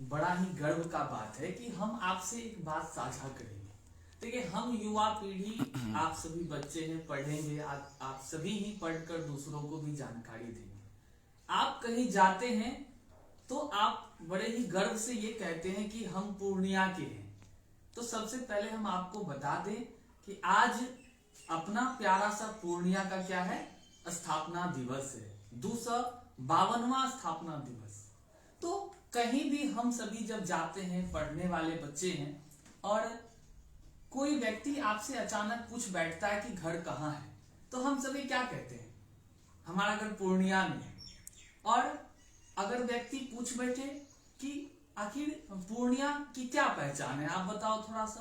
बड़ा ही गर्व का बात है कि हम आपसे एक बात साझा करेंगे। देखिए, हम युवा पीढ़ी, आप सभी बच्चे हैं, पढ़ेंगे, आप सभी ही पढ़कर दूसरों को भी जानकारी देंगे। आप कहीं जाते हैं तो आप बड़े ही गर्व से ये कहते हैं कि हम पूर्णिया के हैं। तो सबसे पहले हम आपको बता दें कि आज अपना प्यारा सा पूर्णिया का क्या है, स्थापना दिवस है, 252वां स्थापना दिवस। तो कहीं भी हम सभी जब जाते हैं, पढ़ने वाले बच्चे हैं, और कोई व्यक्ति आपसे अचानक पूछ बैठता है कि घर कहाँ है, तो हम सभी क्या कहते हैं, हमारा घर पूर्णिया में है। और अगर व्यक्ति पूछ बैठे कि आखिर पूर्णिया की क्या पहचान है, आप बताओ थोड़ा सा,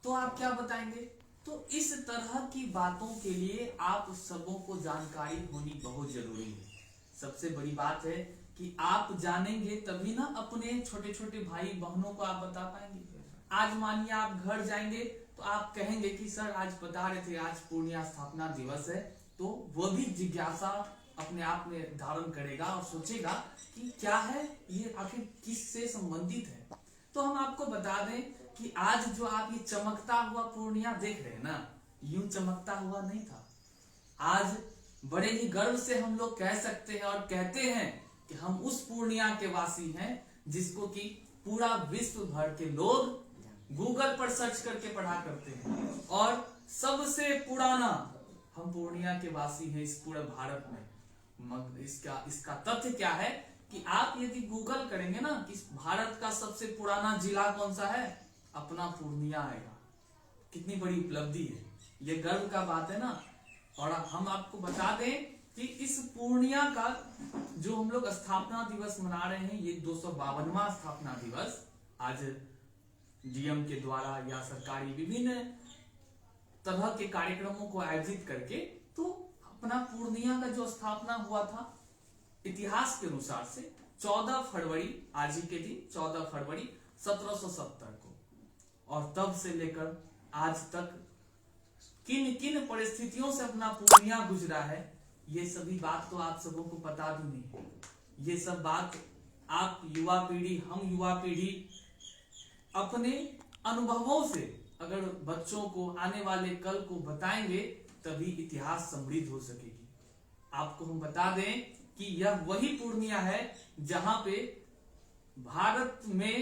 तो आप क्या बताएंगे? तो इस तरह की बातों के लिए आप सबों को जानकारी होनी बहुत जरूरी है। सबसे बड़ी बात है कि आप जानेंगे तभी ना अपने छोटे छोटे भाई बहनों को आप बता पाएंगे। आज मानिए आप घर जाएंगे तो आप कहेंगे कि सर आज बता रहे थे आज पूर्णिया स्थापना दिवस है, तो वह भी जिज्ञासा अपने आप में धारण करेगा और सोचेगा कि क्या है ये, आखिर किस से संबंधित है। तो हम आपको बता दें कि आज जो आप ये चमकता हुआ पूर्णिया देख रहे हैं ना, यूं चमकता हुआ नहीं था। आज बड़े ही गर्व से हम लोग कह सकते हैं और कहते हैं कि हम उस पूर्णिया के वासी हैं जिसको कि पूरा विश्व भर के लोग गूगल पर सर्च करके पढ़ा करते हैं, और सबसे पुराना हम पूर्णिया के वासी हैं इस पूरे भारत में। इसका तथ्य क्या है कि आप यदि गूगल करेंगे ना कि भारत का सबसे पुराना जिला कौन सा है, अपना पूर्णिया आएगा। कितनी बड़ी उपलब्धि है, ये गर्व का बात है ना। और हम आपको बता दें कि इस पूर्णिया का जो हम लोग स्थापना दिवस मना रहे हैं, ये 252वां स्थापना दिवस आज डीएम के द्वारा या सरकारी विभिन्न तरह के कार्यक्रमों को आयोजित करके, तो अपना पूर्णिया का जो स्थापना हुआ था इतिहास के अनुसार से 14 फरवरी, आज ही के दिन 14 फरवरी 1770 को, और तब से लेकर आज तक किन किन परिस्थितियों से अपना पूर्णिया गुजरा है, ये सभी बात तो आप सबों को पता भी नहीं है। ये सब बात आप युवा पीढ़ी, हम युवा पीढ़ी अपने अनुभवों से अगर बच्चों को आने वाले कल को बताएंगे तभी इतिहास समृद्ध हो सकेगी। आपको हम बता दें कि यह वही पूर्णिया है जहां पे भारत में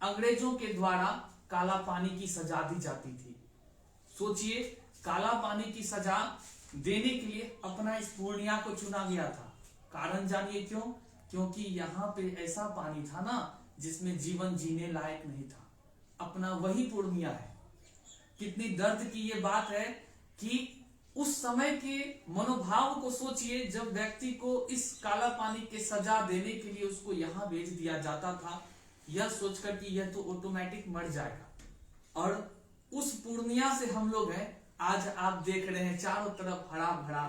अंग्रेजों के द्वारा काला पानी की सजा दी जाती थी। सोचिए, काला पानी की सजा देने के लिए अपना इस पूर्णिया को चुना गया था। कारण जानिए क्यों? क्योंकि यहाँ पे ऐसा पानी था ना जिसमें जीवन जीने लायक नहीं था। अपना वही पूर्णिया है। कितनी दर्द की ये बात है कि उस समय के मनोभाव को सोचिए, जब व्यक्ति को इस काला पानी के सजा देने के लिए उसको यहाँ भेज दिया जाता था, यह सोचकर कि यह तो ऑटोमेटिक मर जाएगा। और उस पूर्णिया से हम लोग हैं, आज आप देख रहे हैं चारों तरफ हरा भरा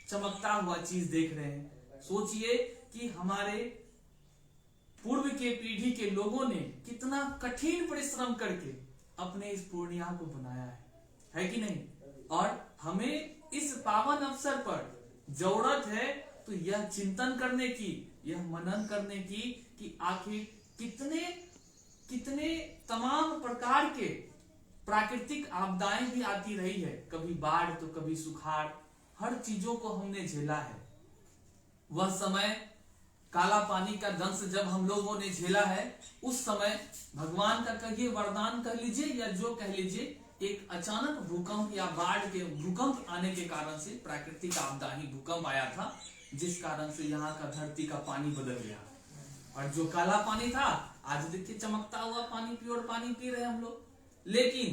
चमकता हुआ चीज देख रहे हैं। सोचिए कि हमारे पूर्व के पीढ़ी के लोगों ने कितना कठिन परिश्रम करके अपने इस पूर्णिया को बनाया है कि नहीं? और हमें इस पावन अवसर पर जरूरत है तो यह चिंतन करने की, यह मनन करने की कि आखिर कितने तमाम प्रकार के प्राकृतिक आपदाएं भी आती रही है, कभी बाढ़ तो कभी सुखाड़, हर चीजों को हमने झेला है। वह समय काला पानी का दंश जब हम लोगों ने झेला है, उस समय भगवान का कहिए वरदान कह लीजिए या जो कह लीजिए, एक अचानक भूकंप या बाढ़ के भूकंप आने के कारण से, प्राकृतिक आपदा ही भूकंप आया था, जिस कारण से यहाँ का धरती का पानी बदल गया। और जो काला पानी था, आज देखिए चमकता हुआ पानी, प्योर पानी पी रहे हम लोग। लेकिन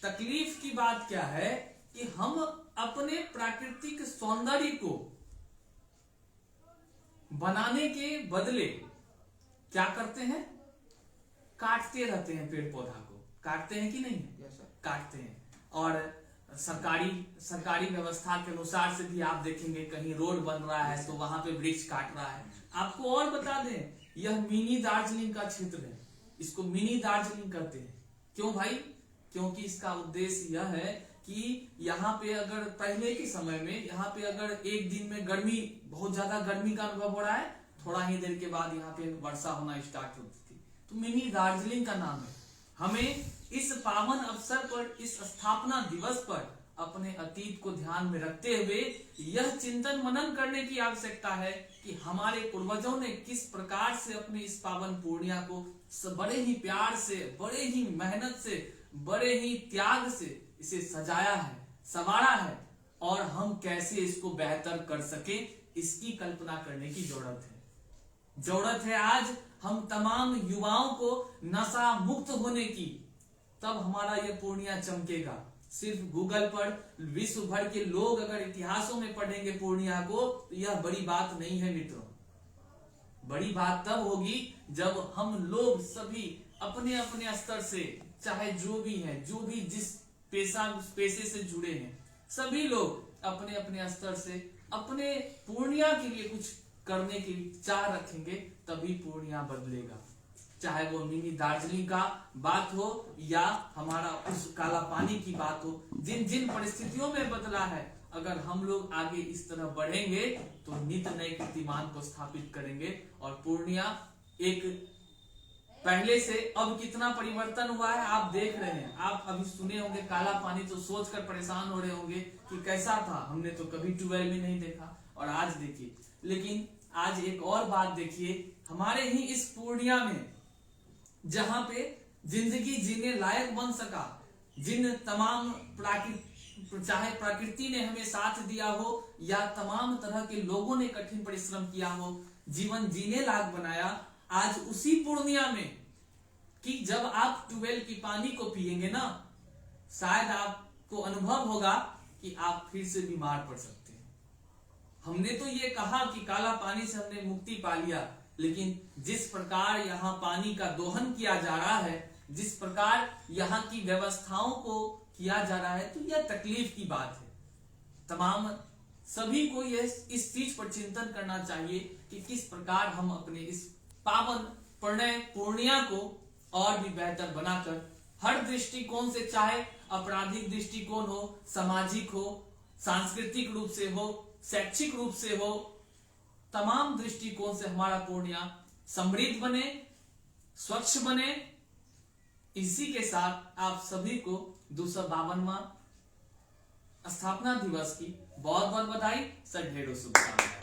तकलीफ की बात क्या है कि हम अपने प्राकृतिक सौंदर्य को बनाने के बदले क्या करते हैं? काटते रहते हैं। पेड़ पौधा को काटते हैं कि नहीं? काटते हैं। और सरकारी व्यवस्था के अनुसार से भी आप देखेंगे कहीं रोड बन रहा है तो वहां पे वृक्ष काट रहा है। आपको और बता दें, यह मिनी दार्जिलिंग का क्षेत्र है, इसको मिनी दार्जिलिंग कहते हैं। क्यों भाई? क्योंकि इसका उद्देश्य यह है कि यहाँ पे अगर पहले के समय में यहाँ पे अगर एक दिन में गर्मी, बहुत ज्यादा गर्मी का अनुभव हो रहा है, थोड़ा ही देर के बाद यहाँ पे वर्षा होना स्टार्ट होती थी। तो मिनी दार्जिलिंग का नाम है। हमें इस पावन अवसर पर, इस स्थापना दिवस पर अपने अतीत को ध्यान में रखते हुए यह चिंतन मनन करने की आवश्यकता है कि हमारे पूर्वजों ने किस प्रकार से अपने इस पावन पूर्णिया को बड़े ही प्यार से, बड़े ही मेहनत से, बड़े ही त्याग से इसे सजाया है, संवारा है, और हम कैसे इसको बेहतर कर सके इसकी कल्पना करने की जरूरत है। आज हम तमाम युवाओं को नशा मुक्त होने की, तब हमारा यह पूर्णिया चमकेगा। सिर्फ गूगल पर विश्व भर के लोग अगर इतिहासों में पढ़ेंगे पूर्णिया को, तो यह बड़ी बात नहीं है मित्रों। बड़ी बात तब होगी जब हम लोग सभी अपने अपने स्तर से, चाहे जो भी है, जो भी जिस पेशे से जुड़े हैं, सभी लोग अपने अपने स्तर से अपने पूर्णिया के लिए कुछ करने की चाह रखेंगे, तभी पूर्णिया बदलेगा। चाहे वो मिनी दार्जिलिंग का बात हो या हमारा उस काला पानी की बात हो, जिन जिन परिस्थितियों में बदला है, अगर हम लोग आगे इस तरह बढ़ेंगे तो नित नए कीर्तिमान को स्थापित करेंगे। और पूर्णिया एक पहले से अब कितना परिवर्तन हुआ है आप देख रहे हैं। आप अभी सुने होंगे काला पानी, तो सोचकर परेशान हो रहे होंगे कि कैसा था, हमने तो कभी ट्यूबवेल में नहीं देखा, और आज देखिए। लेकिन आज एक और बात देखिए, हमारे ही इस पूर्णिया में जहां पे जिंदगी जीने लायक बन सका, जिन तमाम चाहे प्रकृति ने हमें साथ दिया हो या तमाम तरह के लोगों ने कठिन परिश्रम किया हो, जीवन जीने लायक बनाया, आज उसी पूर्णिया में कि जब आप ट्यूबवेल की पानी को पिएंगे ना, शायद आपको अनुभव होगा कि आप फिर से बीमार पड़ सकते हैं। हमने तो ये कहा कि काला पानी से हमने मुक्ति पा लिया, लेकिन जिस प्रकार यहाँ पानी का दोहन किया जा रहा है, जिस प्रकार यहाँ की व्यवस्थाओं को किया जा रहा है, तो यह तकलीफ की बात है। तमाम सभी को इस चीज पर चिंतन करना चाहिए कि किस प्रकार हम अपने इस पावन प्रणय पूर्णिया को और भी बेहतर बनाकर हर दृष्टिकोण से, चाहे आपराधिक दृष्टिकोण हो, सामाजिक हो, सांस्कृतिक रूप से हो, शैक्षिक रूप से हो, तमाम दृष्टिकोण से हमारा पूर्णिया समृद्ध बने, स्वच्छ बने। इसी के साथ आप सभी को 252वां स्थापना दिवस की बहुत बहुत बधाई, सर ढेरों शुभकामनाएं।